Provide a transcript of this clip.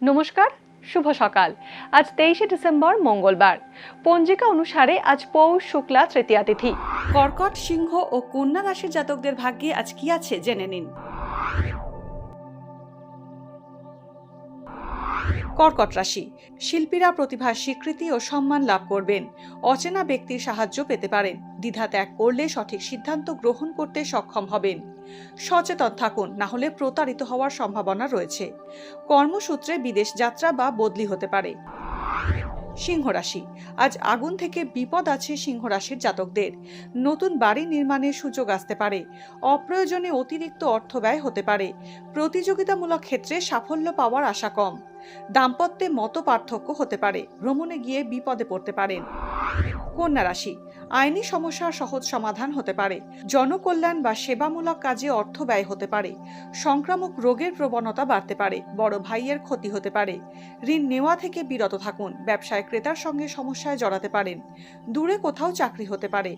নমস্কার, শুভ সকাল। আজ 23শে ডিসেম্বর মঙ্গলবার। পঞ্জিকা অনুসারে আজ পৌষ শুক্লা তৃতীয়া তিথি। কর্কট, সিংহ ও কন্যা রাশির জাতকদের ভাগ্যে আজ কি আছে জেনে নিন। কর্কট রাশি, শিল্পীরা প্রতিভার স্বীকৃতি ও সম্মান লাভ করবেন। অচেনা ব্যক্তির সাহায্য পেতে পারেন। দ্বিধা ত্যাগ করলে সঠিক সিদ্ধান্ত গ্রহণ করতে সক্ষম হবেন। সচেতন থাকুন, না হলে প্রতারিত হওয়ার সম্ভাবনা রয়েছে। কর্মসূত্রে বিদেশ যাত্রা বা বদলি হতে পারে। সিংহ রাশি, আজ আগুন থেকে বিপদ আছে সিংহ রাশির জাতকদের। নতুন বাড়ি নির্মাণের সুযোগ আসতে পারে। অপ্রয়োজনে অতিরিক্ত অর্থ ব্যয় হতে পারে। প্রতিযোগিতামূলক ক্ষেত্রে সাফল্য পাওয়ার আশা কম। দাম্পত্যে মত পার্থক্য হতে পারে। ভ্রমণে গিয়ে বিপদে পড়তে পারেন। কন্যা রাশি, আইনি সমস্যার সহজ সমাধান হতে পারে। জনকল্যাণ বা সেবামূলক কাজে অর্থ ব্যয় হতে পারে। সংক্রামক রোগের প্রবণতা বাড়তে পারে। বড় ভাইয়ের ক্ষতি হতে পারে। ঋণ নেওয়া থেকে বিরত থাকুন। ব্যবসায় ক্রেতার সঙ্গে সমস্যায় জড়াতে পারেন। দূরে কোথাও চাকরি হতে পারে।